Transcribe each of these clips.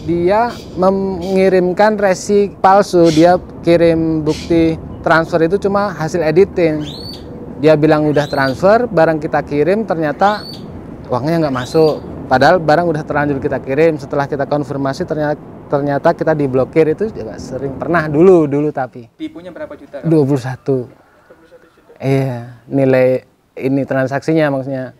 dia mengirimkan resi palsu. Dia kirim bukti transfer itu cuma hasil editing. Dia bilang udah transfer, barang kita kirim ternyata uangnya nggak masuk. Padahal barang udah terlanjur kita kirim. Setelah kita konfirmasi ternyata kita diblokir. Itu juga sering pernah dulu tapi. Tipunya berapa juta? 21. Iya, nilai ini transaksinya maksudnya.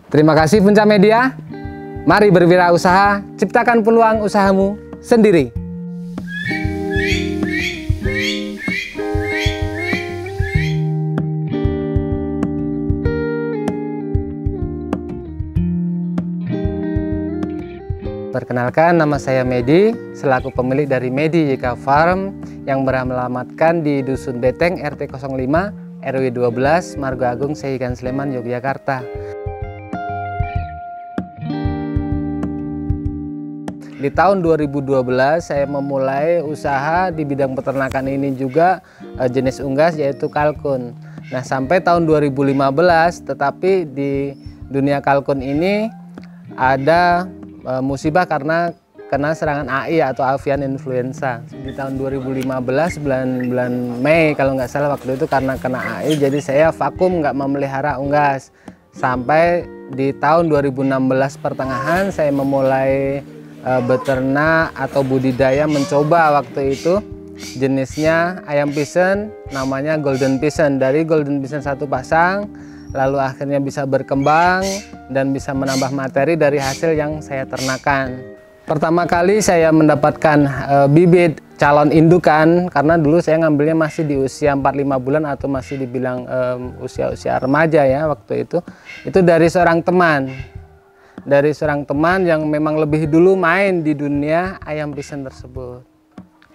Terima kasih Punca Media. Mari berwirausaha, ciptakan peluang usahamu sendiri. Perkenalkan, nama saya Medi, selaku pemilik dari Medi YK Farm yang beralamatkan di Dusun Beteng RT 05 RW 12 Margo Agung Sehigan Sleman, Yogyakarta. Di tahun 2012 saya memulai usaha di bidang peternakan ini juga jenis unggas yaitu kalkun. Nah, sampai tahun 2015 tetapi di dunia kalkun ini ada musibah karena kena serangan AI atau avian influenza. Di tahun 2015 bulan Mei kalau nggak salah waktu itu karena kena AI, jadi saya vakum nggak memelihara unggas. Sampai di tahun 2016 pertengahan saya memulai beternak atau budidaya, mencoba waktu itu jenisnya ayam pisan, namanya Golden Pisan. Dari Golden Pisan satu pasang, lalu akhirnya bisa berkembang dan bisa menambah materi dari hasil yang saya ternakan. Pertama kali saya mendapatkan bibit calon indukan, karena dulu saya ngambilnya masih di usia 4-5 bulan atau masih dibilang usia-usia remaja ya waktu itu dari seorang teman. Dari seorang teman yang memang lebih dulu main di dunia ayam pisan tersebut.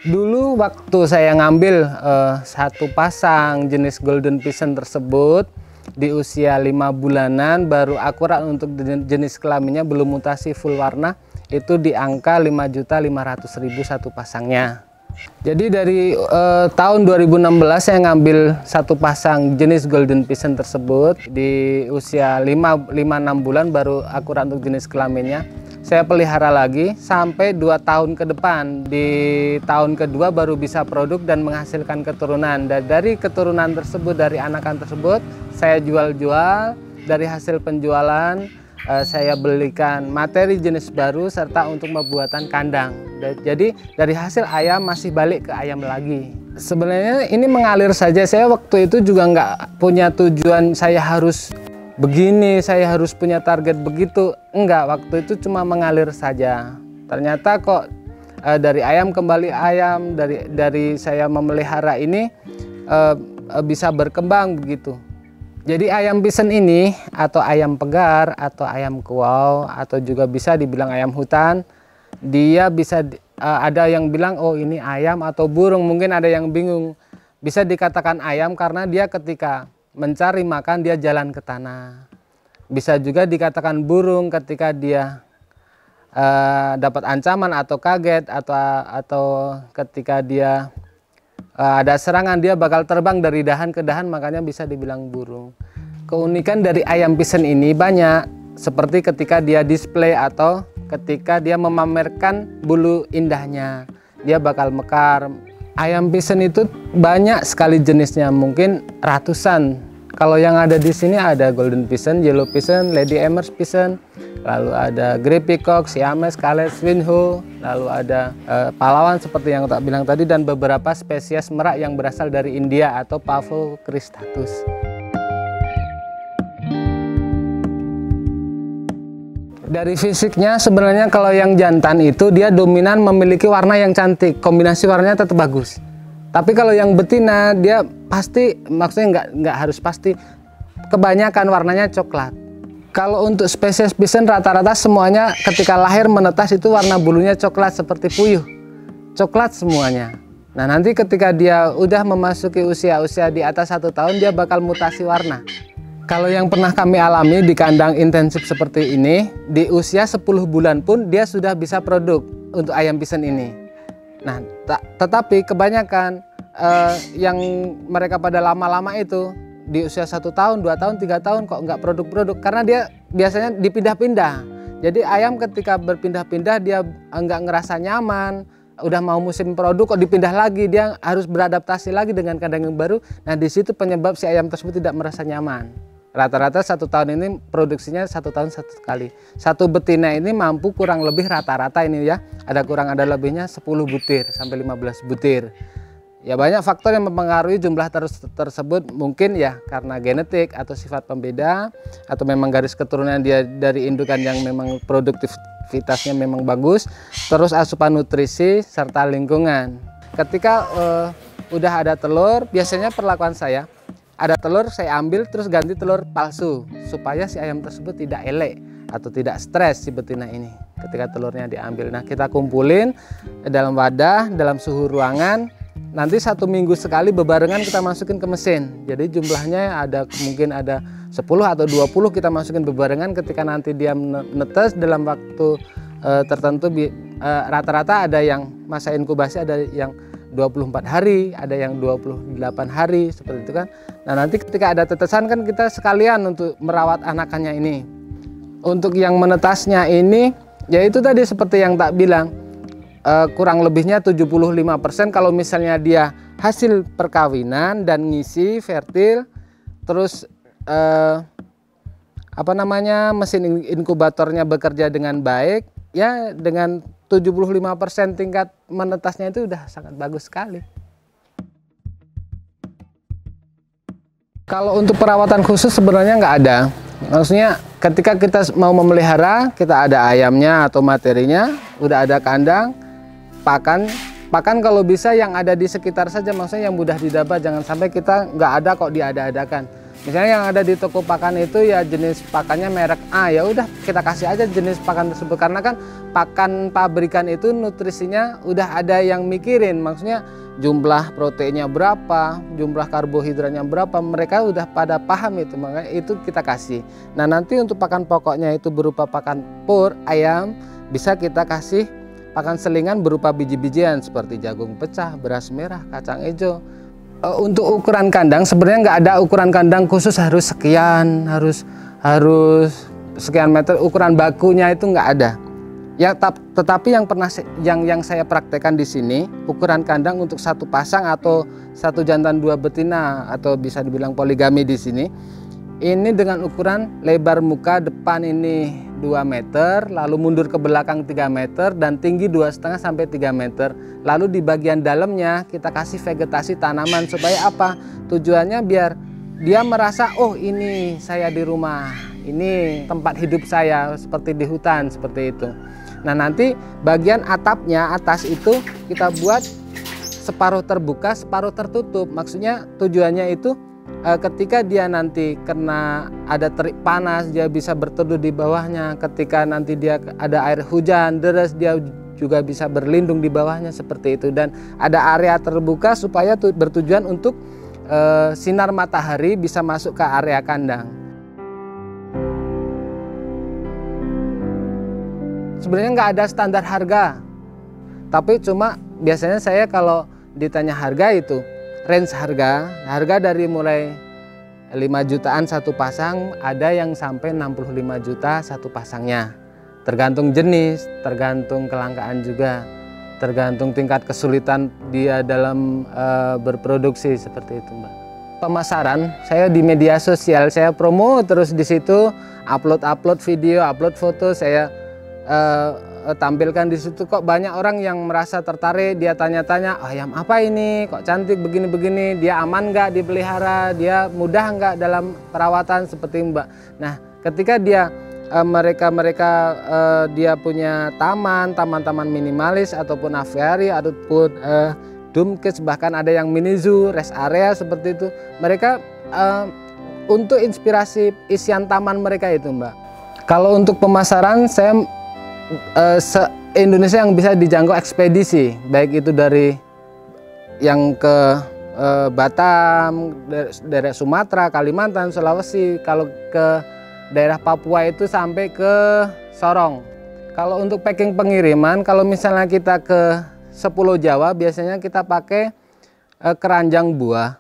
Dulu waktu saya ngambil satu pasang jenis Golden Pisan tersebut di usia 5 bulanan, baru akurat untuk jenis kelaminnya, belum mutasi full warna, itu di angka 5.500.000 satu pasangnya. Jadi dari tahun 2016 saya ngambil satu pasang jenis Golden Pisan tersebut di usia 5-6 bulan, baru akurat untuk jenis kelaminnya. Saya pelihara lagi sampai 2 tahun ke depan. Di tahun kedua baru bisa produk dan menghasilkan keturunan. Dan dari keturunan tersebut, dari anakan tersebut, saya jual-jual. Dari hasil penjualan saya belikan materi jenis baru serta untuk pembuatan kandang. Jadi dari hasil ayam masih balik ke ayam lagi. Sebenarnya ini mengalir saja. Saya waktu itu juga nggak punya tujuan saya harus begini, saya harus punya target begitu. Enggak, waktu itu cuma mengalir saja. Ternyata kok dari ayam kembali ayam, dari saya memelihara ini bisa berkembang begitu. Jadi ayam pisan ini atau ayam pegar atau ayam kuau atau juga bisa dibilang ayam hutan, dia bisa ada yang bilang oh ini ayam atau burung, mungkin ada yang bingung. Bisa dikatakan ayam karena dia ketika mencari makan dia jalan ke tanah. Bisa juga dikatakan burung ketika dia dapat ancaman atau kaget atau ketika dia ada serangan, dia bakal terbang dari dahan ke dahan, makanya bisa dibilang burung. Keunikan dari ayam pisan ini banyak, seperti ketika dia display atau ketika dia memamerkan bulu indahnya, dia bakal mekar. Ayam pisan itu banyak sekali jenisnya, mungkin ratusan. Kalau yang ada di sini ada Golden Pisan, Yellow Pisan, Lady Emers Pisan, lalu ada Grey Peacock, Siamese, Calais, Swinho, lalu ada pahlawan seperti yang tak bilang tadi, dan beberapa spesies merak yang berasal dari India atau Pavo cristatus. Dari fisiknya sebenarnya kalau yang jantan itu dia dominan memiliki warna yang cantik, kombinasi warnanya tetap bagus. Tapi kalau yang betina dia pasti, maksudnya nggak harus pasti, kebanyakan warnanya coklat. Kalau untuk spesies pisan rata-rata semuanya ketika lahir menetas itu warna bulunya coklat seperti puyuh, coklat semuanya. Nah nanti ketika dia udah memasuki usia di atas 1 tahun dia bakal mutasi warna. Kalau yang pernah kami alami di kandang intensif seperti ini, di usia 10 bulan pun dia sudah bisa produk untuk ayam pisan ini. Nah, tetapi kebanyakan yang mereka pada lama-lama itu di usia 1 tahun, 2 tahun, 3 tahun kok nggak produk-produk, karena dia biasanya dipindah-pindah. Jadi ayam ketika berpindah-pindah dia nggak ngerasa nyaman, udah mau musim produk kok dipindah lagi, dia harus beradaptasi lagi dengan kandang yang baru. Nah di situ penyebab si ayam tersebut tidak merasa nyaman. Rata-rata 1 tahun ini produksinya 1 tahun 1 kali. Satu betina ini mampu kurang lebih rata-rata ini ya, ada kurang ada lebihnya 10 butir sampai 15 butir. Ya banyak faktor yang mempengaruhi jumlah tersebut, mungkin ya karena genetik atau sifat pembeda, atau memang garis keturunan dia dari indukan yang memang produktivitasnya memang bagus, terus asupan nutrisi serta lingkungan. Ketika udah ada telur, biasanya perlakuan saya, ada telur saya ambil terus ganti telur palsu supaya si ayam tersebut tidak elek atau tidak stres si betina ini ketika telurnya diambil. Nah kita kumpulin dalam wadah, dalam suhu ruangan. Nanti 1 minggu sekali bebarengan kita masukin ke mesin. Jadi jumlahnya ada mungkin ada 10 atau 20 kita masukin bebarengan. Ketika nanti dia menetes dalam waktu tertentu, rata-rata ada yang masa inkubasi ada yang 24 hari, ada yang 28 hari seperti itu kan. Nah nanti ketika ada tetesan kan kita sekalian untuk merawat anakannya ini. Untuk yang menetasnya ini, ya itu tadi seperti yang tak bilang, kurang lebihnya 75% kalau misalnya dia hasil perkawinan dan ngisi fertil, terus mesin inkubatornya bekerja dengan baik, ya dengan 75% tingkat menetasnya itu udah sangat bagus sekali. Kalau untuk perawatan khusus sebenarnya nggak ada. Maksudnya ketika kita mau memelihara, kita ada ayamnya atau materinya, udah ada kandang, pakan kalau bisa yang ada di sekitar saja, maksudnya yang mudah didapat, jangan sampai kita nggak ada kok diada-adakan. Misalnya yang ada di toko pakan itu ya jenis pakannya merek A, ya udah kita kasih aja jenis pakan tersebut, karena kan pakan pabrikan itu nutrisinya udah ada yang mikirin, maksudnya jumlah proteinnya berapa, jumlah karbohidratnya berapa, mereka udah pada paham itu, makanya itu kita kasih. Nah nanti untuk pakan pokoknya itu berupa pakan pur ayam, bisa kita kasih pakan selingan berupa biji-bijian seperti jagung pecah, beras merah, kacang hijau. Untuk ukuran kandang sebenarnya nggak ada ukuran kandang khusus harus sekian, harus sekian meter. Ukuran bakunya itu nggak ada. Ya, tetapi yang saya praktekkan di sini, ukuran kandang untuk 1 pasang atau 1 jantan 2 betina atau bisa dibilang poligami di sini. Ini dengan ukuran lebar muka depan ini 2 meter, lalu mundur ke belakang 3 meter dan tinggi 2,5 sampai 3 meter. Lalu di bagian dalamnya kita kasih vegetasi tanaman supaya apa? Tujuannya biar dia merasa, oh ini saya di rumah, ini tempat hidup saya seperti di hutan seperti itu. Nah nanti bagian atapnya atas itu kita buat separuh terbuka, separuh tertutup. Maksudnya tujuannya itu ketika dia nanti kena ada terik panas, dia bisa berteduh di bawahnya. Ketika nanti dia ada air hujan deras, dia juga bisa berlindung di bawahnya seperti itu. Dan ada area terbuka supaya bertujuan untuk sinar matahari bisa masuk ke area kandang. Sebenarnya nggak ada standar harga, tapi cuma biasanya saya kalau ditanya harga itu range harga dari mulai 5 jutaan 1 pasang, ada yang sampai 65 juta 1 pasangnya. Tergantung jenis, tergantung kelangkaan juga, tergantung tingkat kesulitan dia dalam berproduksi seperti itu, Mbak. Pemasaran saya di media sosial, saya promo terus di situ, upload video, upload foto, saya tampilkan di situ. Kok banyak orang yang merasa tertarik, dia tanya-tanya, oh, ayam apa ini, kok cantik begini-begini, dia aman nggak dipelihara, dia mudah nggak dalam perawatan seperti Mbak. Nah ketika dia mereka dia punya taman minimalis ataupun aviari ataupun dumkes, bahkan ada yang mini zoo, rest area seperti itu, mereka untuk inspirasi isian taman mereka itu, Mbak. Kalau untuk pemasaran saya se-Indonesia yang bisa dijangkau ekspedisi, baik itu dari yang ke Batam, daerah Sumatera, Kalimantan, Sulawesi, kalau ke daerah Papua itu sampai ke Sorong. Kalau untuk packing pengiriman, kalau misalnya kita ke Pulau Jawa, biasanya kita pakai keranjang buah.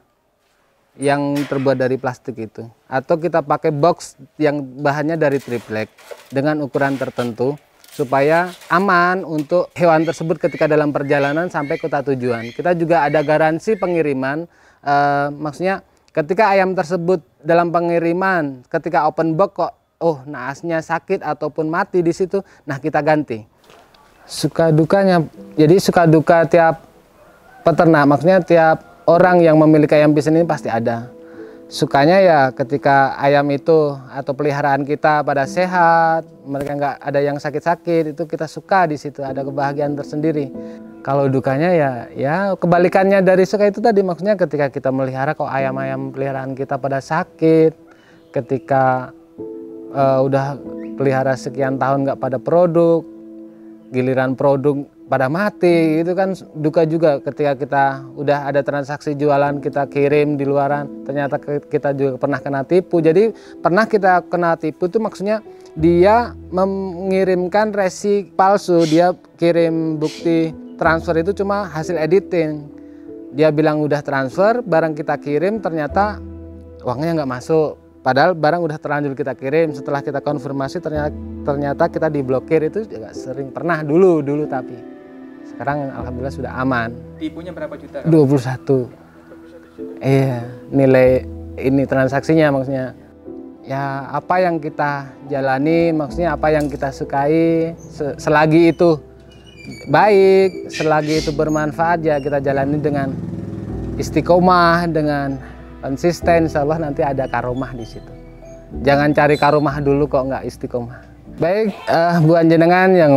yang terbuat dari plastik itu, atau kita pakai box yang bahannya dari triplek dengan ukuran tertentu supaya aman untuk hewan tersebut ketika dalam perjalanan sampai kota tujuan. Kita juga ada garansi pengiriman, maksudnya ketika ayam tersebut dalam pengiriman ketika open box kok naasnya sakit ataupun mati di situ, nah kita ganti. Suka dukanya, jadi suka duka tiap peternak, maksudnya tiap orang yang memiliki ayam pisan ini pasti ada. Sukanya ya ketika ayam itu atau peliharaan kita pada sehat, mereka nggak ada yang sakit-sakit, itu kita suka di situ, ada kebahagiaan tersendiri. Kalau dukanya ya kebalikannya dari suka itu tadi, maksudnya ketika kita melihara kok ayam-ayam peliharaan kita pada sakit, ketika udah pelihara sekian tahun nggak pada produk, giliran produk pada mati, itu kan duka juga. Ketika kita udah ada transaksi jualan, kita kirim di luaran, ternyata kita juga pernah kena tipu. Jadi pernah kita kena tipu itu maksudnya dia mengirimkan resi palsu, dia kirim bukti transfer itu cuma hasil editing. Dia bilang udah transfer, barang kita kirim ternyata uangnya nggak masuk. Padahal barang udah terlanjur kita kirim, setelah kita konfirmasi ternyata kita diblokir. Itu juga sering pernah dulu tapi sekarang alhamdulillah sudah aman. Tipunya berapa juta? 21. Iya, nilai ini transaksinya maksudnya. Ya apa yang kita jalani, maksudnya apa yang kita sukai, selagi itu baik, selagi itu bermanfaat ya kita jalani dengan istiqomah, dengan konsisten, insya Allah nanti ada karomah di situ. Jangan cari karomah dulu kok nggak istiqomah. Baik, buat jenengan yang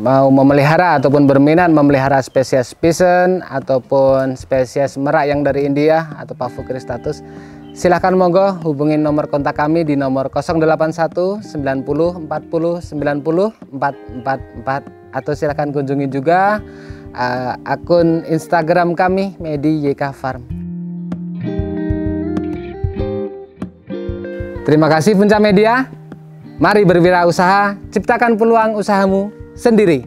mau memelihara ataupun berminat memelihara spesies pisan ataupun spesies merak yang dari India atau Pavus cristatus, silahkan monggo hubungin nomor kontak kami di nomor 081 90 40 90 444 atau silahkan kunjungi juga akun Instagram kami Medi YK Farm. Terima kasih Punca Media. Mari berwirausaha, ciptakan peluang usahamu sendiri.